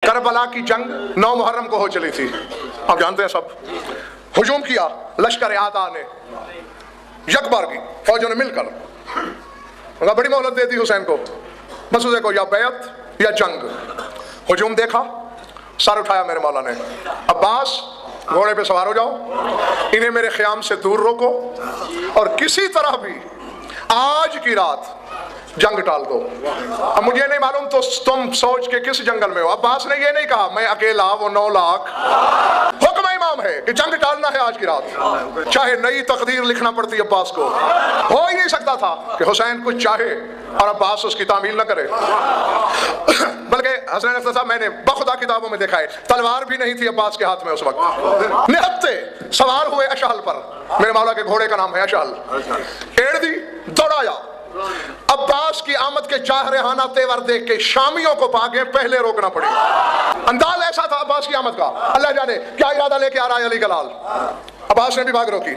کربلا کی جنگ 9 محرم کو ہو چلی تھی، آپ جانتے ہیں سب. ہجوم کیا لشکر اعداء نے، یکبار کی فوجوں نے مل کر بڑی مہلت دے دی حسین کو، بس اسے کو یا بیعت یا جنگ. ہجوم دیکھا، سر اٹھایا میرے مولا نے، عباس گھوڑے پہ سوار ہو جاؤ، انہیں میرے خیام سے دور روکو اور کسی طرح بھی آج کی رات جنگ ٹال دو. اب مجھے نہیں معلوم تو تم سوچ کے کس جنگل میں ہو. عباس نے یہ نہیں کہا میں اکیلا وہ 9 لاکھ، حکم امام ہے کہ جنگ ٹالنا ہے آج کی رات، چاہے نئی تقدیر لکھنا پڑتی عباس کو. ہو ہی نہیں سکتا تھا کہ حسین کچھ چاہے اور عباس اس کی تعمیل نہ کرے. بلکہ حسین افضل صاحب میں نے بخدا کتابوں میں دیکھا ہے تلوار بھی نہیں تھی عباس کے ہاتھ میں اس وقت. نہتے سوار ہوئے اشہل پر، میرے مولا کے گھوڑے کا نام ہے اشہل، ایڑ دی دوڑایا. عباس کی آمد کے جارحانہ تیور دیکھ کے شامیوں کو بھاگے پہلے روکنا پڑے. انداز ایسا تھا عباس کی آمد کا، اللہ جانے کیا ارادہ لے کے آ رہا ہے علی گلال. عباس نے بھی بھاگ روکی.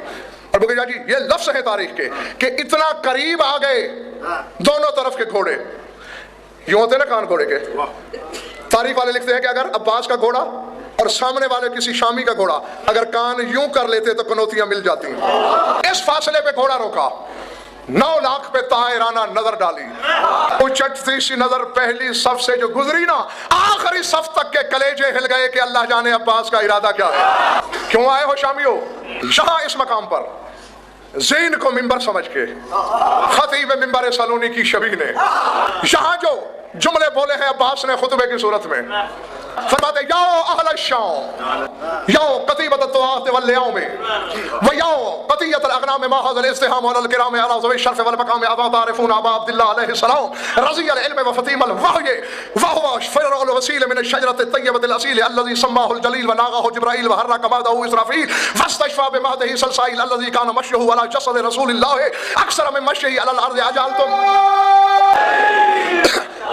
اور بھگیجا جی یہ لفظ ہے تاریخ کے کہ اتنا قریب آ گئے دونوں طرف کے گھوڑے، یوں ہوتے نا کان گھوڑے کے. تاریخ والے لکھتے ہیں کہ اگر عباس کا گھوڑا اور سامنے والے کسی شامی کا گھوڑا اگر کان یوں کر لیتے تو کنوتیاں مل جاتی. اس فاصلے پہ گھوڑا روکا، 9 لاکھ پہ طاہرانہ نظر ڈالی. اچٹتی سی نظر پہلی صف سے جو گزری نا، آخری صف تک کے کلیجے ہل گئے کہ اللہ جانے عباس کا ارادہ کیا ہے. کیوں آئے ہو شامیوں؟ شاہ اس مقام پر زین کو منبر سمجھ کے خطیب منبر سالونی کی شبیہ نے یہاں جو جملے بولے ہیں عباس نے خطبے کی صورت میں، فرماتے یاو اہل الشام یاو قطیبت الطواعت والیوم ویاو قطیت الاغنام ما حاضر الازدحام علی الکرام علی ذوی الشرف والمقام اذا تعرفون ابا عبداللہ علیہ السلام رضی العلم وفتیم الوحی وهو فرع الوسیل من الشجرة الطیبة الاصیل الذي سماه الجلیل وناغه جبرائیل وحرک مهده اسرافیل فاستشفى بمهده سلسائل الذي كان مشيه على جسد رسول الله اکثر من مشيه على الارض اجعلتم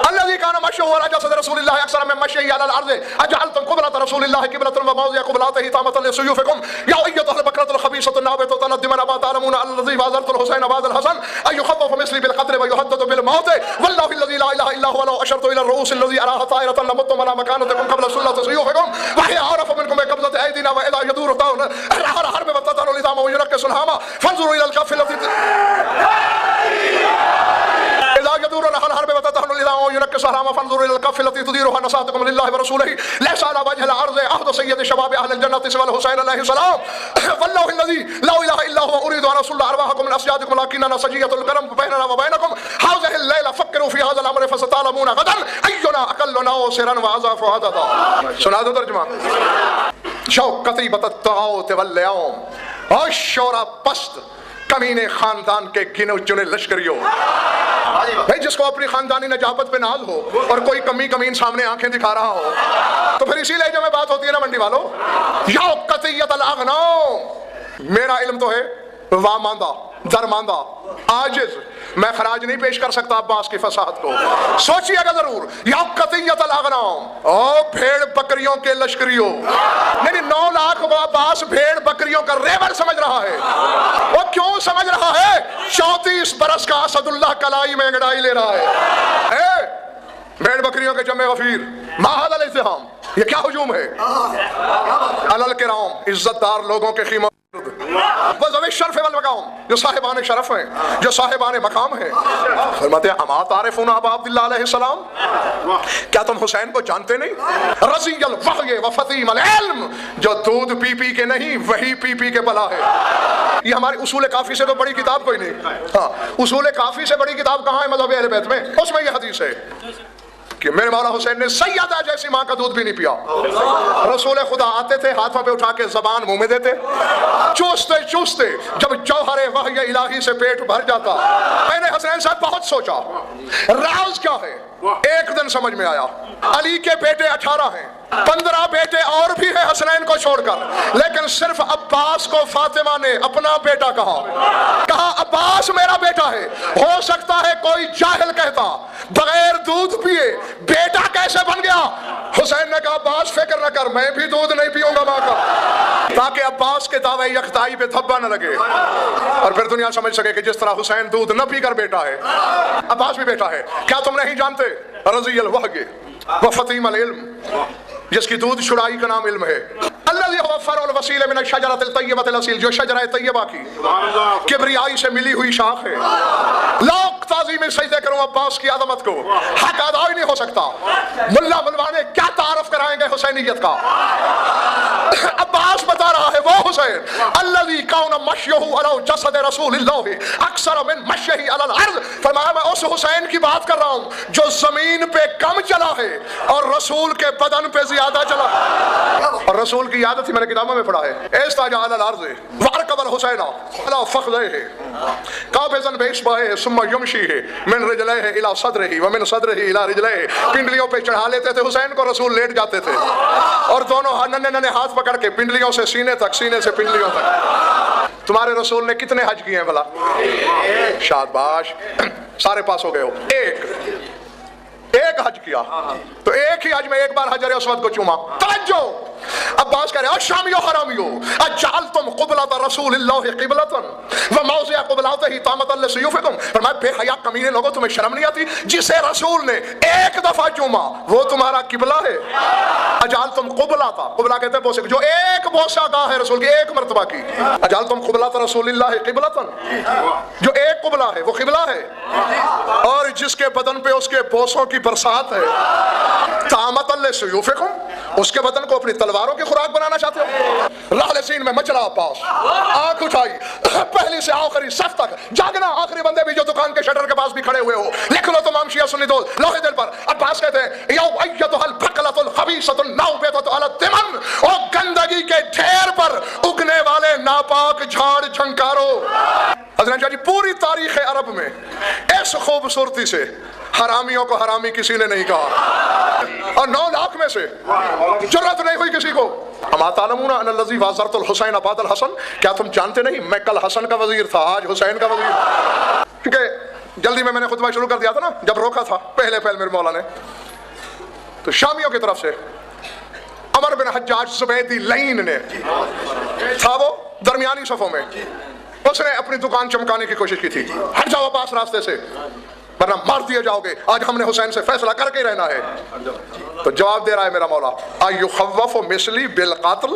الذي كان مشيه على جسد رسول الله اكثر من مشيه على الارض اجعلتم قبلة رسول الله قبلة وموضع قبلته تامة لسيوفكم يا ايتها البكرة الخبيثة النابتة تندم ما تعلمون الذي بازرت الحسين بعد الحسن ان يخفف مثلي بالقتل ويهدد بالموت والله الذي لا اله الا هو لو اشرت الى الرؤوس الذي اراها طائرة لمتم على مكانتكم قبل سلة سيوفكم وهي اعرف منكم بقبضة ايدينا واذا يدور طاون الحرب وتطهر النظام وينكس الهامة فانظروا الى الكف التي إذا يدور الحرب وتطهر النظام وينكس الهامة فانظروا إلى الكف التي تديرها نصاتكم لله ورسوله ليس على وجه الأرض عهد سيد شباب أهل الجنة سوى الحسين عليه السلام والله الذي لا إله إلا هو أريد أن أصل أرواحكم من أسيادكم لكننا سجية الكرم بيننا وبينكم هذه الليلة فكروا في هذا الأمر فستعلمون غدا أينا أقل ناصرا وأضعف عددا. سنا دو ترجمہ. شوق قطیبۃ الطاعات والیوم، الشورى پست کمینے خاندان کے گنے چنے لشکریوں. بھئی جس کو اپنی خاندانی نجابت پہ ناز ہو اور کوئی کمی کمین سامنے آنکھیں دکھا رہا ہو تو پھر اسی لہجے میں بات ہوتی ہے نا منڈی والوں. یا قطیت الاغنام، میرا علم تو ہے واماندہ درماندہ عاجز، میں خراج نہیں پیش کر سکتا عباس کی فصاحت کو. سوچئے گا ضرور. یا قطیت الاغنام، او بھیڑ بکریوں کے لشکریوں. نہیں 9 لاکھ وہ عباس بھیڑ بکریوں کا ریبر سمجھ رہا ہے. وہ کیوں سمجھ رہا ہے؟ 34 برس کا اسد اللہ کلائی میں انگڑائی لے رہا ہے. بھیڑ بکریوں کے جمع غفیر ماحد الازدحام، یہ کیا ہجوم ہے؟ علل کرام، عزت دار لوگوں کے خیمہ وذوی الشرف والمقام، جو صاحبان شرف ہیں، جو صاحبان مقام ہیں. فرماتے ہیں اما تعرفون ابا عبداللہ علیہ السلام، کیا تم حسین کو جانتے نہیں؟ رضی الوحی وفتیم العلم، جو دودھ پی پی کے نہیں وہی پی پی کے پلا ہے. یہ ہماری اصول کافی سے تو بڑی کتاب کوئی نہیں. ہاں اصول کافی سے بڑی کتاب کہاں ہے مذہب اہل بیت میں؟ اس میں یہ حدیث ہے کہ میرے مولا حسین نے سیدہ جیسی ماں کا دودھ بھی نہیں پیا. رسول خدا آتے تھے ہاتھوں پہ اٹھا کے زبان منہ میں دیتے، چوستے چوستے جب جوہر وحی الہی سے پیٹ بھر جاتا. میں نے حسین صاحب بہت سوچا راز کیا ہے. ایک دن سمجھ میں آیا علی کے بیٹے 18 ہیں، 15 بیٹے اور بھی ہیں حسنین کو چھوڑ کر، لیکن صرف عباس کو فاطمہ نے اپنا بیٹا کہا عباس میرا بیٹا ہے. ہو سکتا ہے کوئی جاہل کہتا بغیر دودھ پیے بیٹا کیسے بن گیا. حسین نے کہا عباس فکر نہ کر، میں بھی دودھ نہیں پیوں گا ماں کا، تاکہ عباس کے دعوے یکتائی پہ دھبا نہ لگے اور پھر دنیا سمجھ سکے کہ جس طرح حسین دودھ نہ پی کر بیٹا ہے عباس بھی بیٹا ہے. کیا تم نہیں جانتے رضی الوحی وفتیم العلم جس کی دودھ چھڑائی کا نام علم ہے. الذی هو الفرع الوسیل من الشجرۃ الطیبۃ الاصیل، جو شجرہ طیبہ کی کبریائی سے ملی ہوئی شاخ ہے. لاکھ تعظیم سجدے کروں عباس کی عظمت کو، حق ادا ہی نہیں ہو سکتا. ملا ملوانے کیا تعارف کرائیں گے حسینیت کا؟ عباس بتا رہا ہے وہ حسین الذی کان مشیہ علی جسد رسول اللہ اکثر من مشیہ علی الارض. فرمایا میں اس حسین کی بات کر رہا ہوں جو زمین پہ کم چلا ہے اور رسول کے بدن پہ زیادہ چلا. اور رسول کی عادت تھی، میں نے کتابوں میں پڑھا ہے، استاج علی الارض وارکب الحسین علی فخذیہ قابضا باصبعیہ ثم یمشی من رجلیہ الی صدرہ ومن صدرہ الی رجلیہ. پنڈلیوں پہ چڑھا لیتے تھے حسین کو، رسول لیٹ جاتے تھے اور دونوں ننھے ننھے ہاتھ پکڑ کے پنڈلیوں سے سینے تک، سینے سے پنڈلیوں تک. تمہارے رسول نے کتنے حج کیے ہیں بھلا؟ شاباش، سارے پاس ہو گئے ہو. ایک حج کیا تو ایک ہی حج میں ایک بار حجر اسود کو چوما. توجہ، عباس کہہ رہے ہیں شامیو حرامیو اجعلتم قبلۃ رسول اللہ قبلۃ وموضع قبلتہ طامۃ لسیوفکم. فرمایا بے حیا کمینے لوگوں، تمہیں شرم نہیں آتی؟ جسے رسول نے ایک دفعہ چوما وہ تمہارا قبلہ ہے. اجعلتم قبلۃ، قبلہ کہتے ہیں بوسے، جو ایک بوسہ گاہ ہے رسول کی ایک مرتبہ کی. اجعلتم قبلۃ رسول اللہ قبلۃ، جو ایک قبلہ ہے وہ قبلہ ہے، اور جس کے بدن پہ اس کے بوسوں کی برسات ہے. طامۃ لسیوفکم، اس کے بدن کو اپنی تلواروں کی خوراک بنانا چاہتے ہو؟ راہ سین میں مچلا عباس، آنکھ اٹھائی پہلی سے آخری صف تک جاگنا. آخری بندے بھی جو دکان کے شٹر کے پاس بھی کھڑے ہوئے ہو، لکھ لو تمام شیعہ سنی دوست لوہے دل پر. عباس کہتے ہیں یو ایتھا البقلۃ الخبیثۃ الناوبۃ علی الدمن، او گندگی کے ڈھیر پر اگنے والے ناپاک جھاڑ جھنکارو. حضرت شاہ جی پوری تاریخ عرب میں اس خوبصورتی سے حرامیوں کو حرامی کسی نے نہیں کہا، اور 9 لاکھ میں سے جرات نہیں ہوئی کسی کو. اما تعلمون ان الذی وازرت الحسین بعد الحسن، کیا تم جانتے نہیں میں کل حسن کا وزیر تھا، آج حسین کا وزیر. کیونکہ جلدی میں نے خطبہ شروع کر دیا تھا نا، جب روکا تھا پہلے میرے مولا نے، تو شامیوں کی طرف سے عمر بن حجاج زبیدی لعین نے تھا، وہ درمیانی صفوں میں، اس نے اپنی دکان چمکانے کی کوشش کی تھی. ہٹ جاؤ عباس راستے سے ورنہ مار دیے جاؤ گے، آج ہم نے حسین سے فیصلہ کر کے رہنا ہے. تو جواب دے رہا ہے میرا مولا ایخوف مثلی بالقتل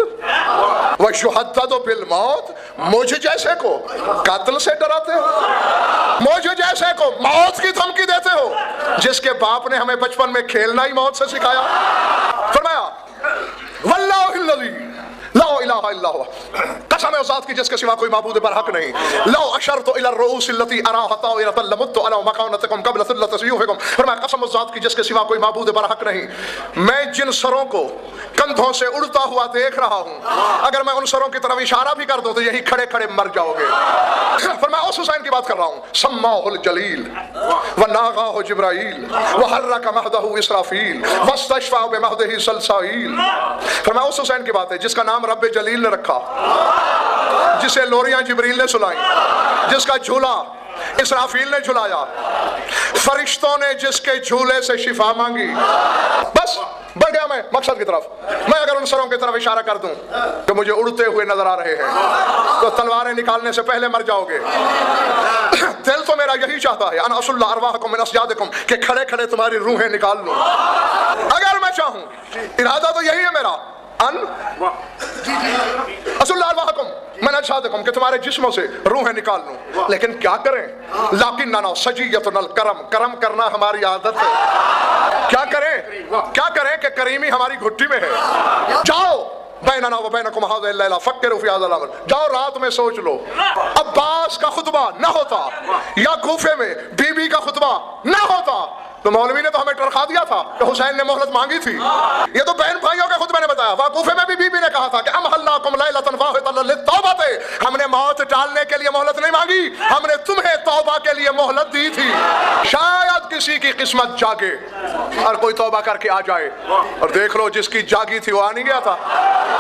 ویہدد بالموت، مجھ جیسے کو قتل سے ڈراتے ہو، مجھ جیسے کو موت کی دھمکی دیتے ہو، جس کے باپ نے ہمیں بچپن میں کھیلنا ہی موت سے سکھایا. فرمایا واللہ الذی لا الہ الا ہوا، قسم ہے اس ذات کی جس کے سوا کوئی معبود برحق نہیں. لو اشرت الى الرؤوس التي اراها طائرة لمت على مكانتكم قبل ثلة سيوفكم. فرمایا قسم اس ذات کی جس کے سوا کوئی معبود برحق نہیں، میں جن سروں کو کندھوں سے اڑتا ہوا دیکھ رہا ہوں، اگر میں ان سروں کی طرف اشارہ بھی کر دوں تو یہی کھڑے کھڑے مر جاؤ گے. فرمایا اس حسین کی بات کر رہا ہوں سماہ الجلیل وناغاہ جبرائیل وحرک مہدہ اسرافیل واستشفع بمہدہ سلسائیل. فرمایا اس حسین کی بات ہے جس کا نام رب جلیل نے رکھا، جسے لوریاں جبریل نے سلائیں، جس کا جھولا اسرافیل نے جھلایا، فرشتوں نے جس کے جھولے سے شفا مانگی. بس بڑھ گیا میں مقصد کی طرف. میں اگر ان سروں کی طرف اشارہ کر دوں کہ مجھے اڑتے ہوئے نظر آ رہے ہیں تو تلواریں نکالنے سے پہلے مر جاؤ گے. دل تو میرا یہی چاہتا ہے ان اصل ارواحکم من اسجادکم، کہ کھڑے کھڑے تمہاری روحیں نکال لوں. اگر میں چاہوں، ارادہ تو یہی ہے میرا، ان اصل ارواحکم من اجسادکم، کہ تمہارے جسموں سے روحیں نکال لوں. لیکن کیا کریں؟ لیکننا سجیتنا الکرم، کرم کرنا ہماری عادت ہے. کیا کریں کہ کریمی ہماری گھٹی میں ہے. جاؤ بیننا و بینکم ھذا اللیلہ فکروا فی ھذا الامر، جاؤ رات میں سوچ لو. عباس کا خطبہ نہ ہوتا یا کوفے میں بی بی کا خطبہ نہ ہوتا تو مولوی نے تو ہمیں ٹرخا دیا تھا کہ حسین نے مہلت مانگی تھی. یہ تو بہن بھائیوں کے خطبے نے بتایا. واقوفے میں بھی بی بی نے کہا تھا کہ امہلناکم لیلۃ واحدۃ للتوبۃ، ہم نے موت ٹالنے کے لیے مہلت نہیں مانگی، ہم نے تمہیں توبہ کے لیے مہلت دی تھی. شاید کسی کی قسمت جاگے اور کوئی توبہ کر کے آ جائے. اور دیکھ لو جس کی جاگی تھی وہ آ نہیں گیا تھا،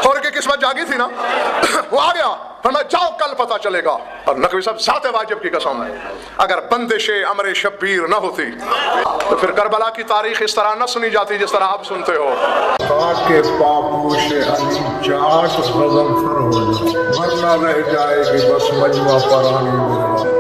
اور کی قسمت جاگی تھی نا وہ آ گیا. فرمایا جاؤ کل پتہ چلے گا. اور نقوی صاحب ذات واجب کی قسم ہے اگر بندش امر شبیر نہ ہوتی تو پھر کربلا کی تاریخ اس طرح نہ سنی جاتی جس طرح آپ سنتے ہو. تاکہ پاپوش علی چاٹ غضنفر ہو جائے، ورنہ رہ جائے گی بس مجمع پرانی.